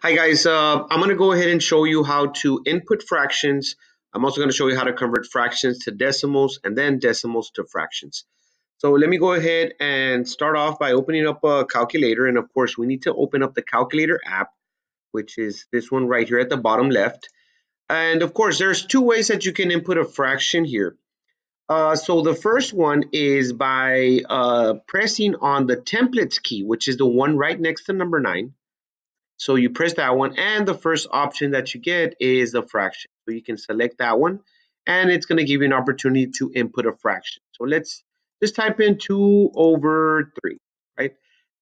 Hi guys, I'm going to go ahead and show you how to input fractions. I'm also going to show you how to convert fractions to decimals and then decimals to fractions. So let me go ahead and start off by opening up a calculator. And of course, we need to open up the calculator app, which is this one right here at the bottom left. And of course, there's two ways that you can input a fraction here. So the first one is by pressing on the templates key, which is the one right next to number 9. So you press that one, and the first option that you get is a fraction. So you can select that one, and it's going to give you an opportunity to input a fraction. So let's just type in 2 over 3, right?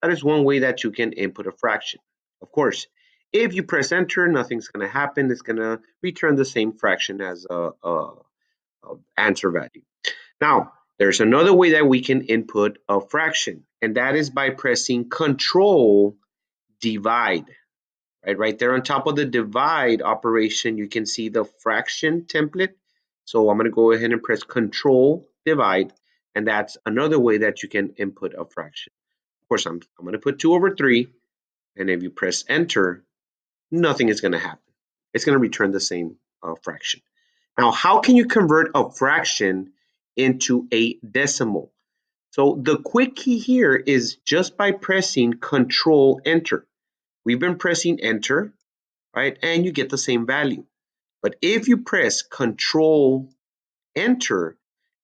That is one way that you can input a fraction. Of course, if you press enter, nothing's going to happen. It's going to return the same fraction as a answer value. Now, there's another way that we can input a fraction, and that is by pressing Control Divide. Right there on top of the divide operation, you can see the fraction template. So I'm going to go ahead and press Control Divide, and that's another way that you can input a fraction. Of course, I'm going to put 2 over 3, and if you press Enter, nothing is going to happen. It's going to return the same fraction. Now, how can you convert a fraction into a decimal? So the quick key here is just by pressing Control Enter. We've been pressing Enter, right? And you get the same value. But if you press Control Enter,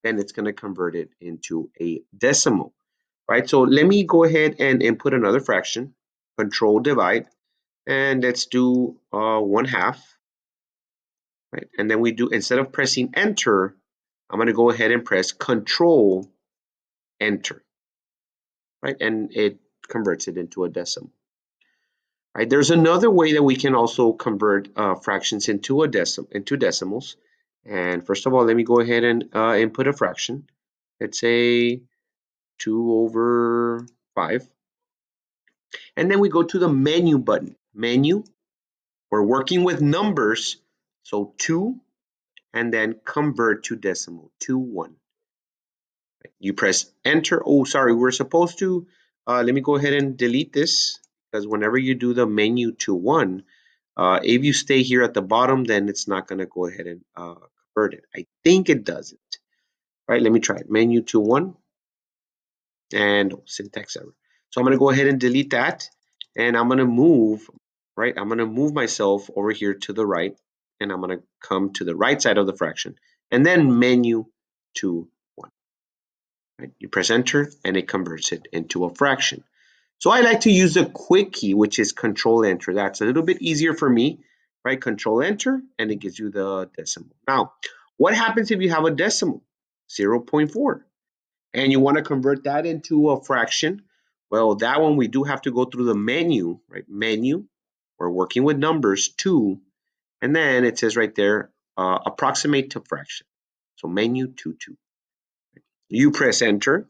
then it's going to convert it into a decimal, right? So let me go ahead and input another fraction, Control Divide, and let's do 1/2, right? And then we do, instead of pressing Enter, I'm going to go ahead and press Control Enter, right? And it converts it into a decimal. Right, there's another way that we can also convert fractions into decimals. And first of all, let me go ahead and input a fraction. Let's say 2 over 5. And then we go to the menu button. Menu, we're working with numbers. So 2, and then convert to decimal, 2, 1. You press enter. Oh, sorry, we're supposed to, let me go ahead and delete this, because whenever you do the menu to 1, if you stay here at the bottom, then it's not going to go ahead and convert it. I think it doesn't. Right, let me try it. Menu to 1 and syntax error. So I'm going to go ahead and delete that, and I'm going to move, right? I'm going to move myself over here to the right, and I'm going to come to the right side of the fraction, and then menu to 1. Right? You press enter, and it converts it into a fraction. So I like to use the quick key, which is Control Enter. That's a little bit easier for me, right? Control Enter, and it gives you the decimal. Now, what happens if you have a decimal, 0.4, and you want to convert that into a fraction? Well, that one we do have to go through the menu, right? Menu, we're working with numbers, 2, and then it says right there, approximate to fraction. So menu 2, 2. You press Enter,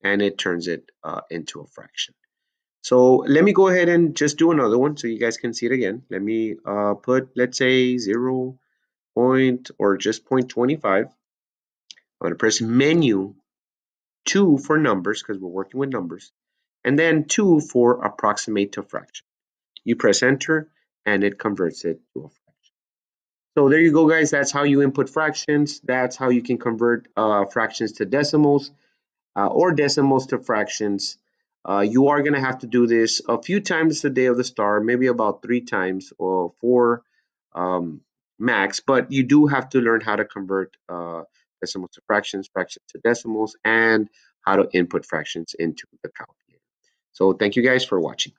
and it turns it into a fraction. So let me go ahead and just do another one so you guys can see it again. Let me put, let's say 0 point or just 0.25. I'm going to press menu 2 for numbers because we're working with numbers, and then 2 for approximate to fraction. You press enter and it converts it to a fraction. So there you go, guys. That's how you input fractions. That's how you can convert fractions to decimals. Or decimals to fractions. You are going to have to do this a few times the day of the star, maybe about 3 times or 4 max, but you do have to learn how to convert decimals to fractions, fractions to decimals, and how to input fractions into the calculator. So thank you guys for watching.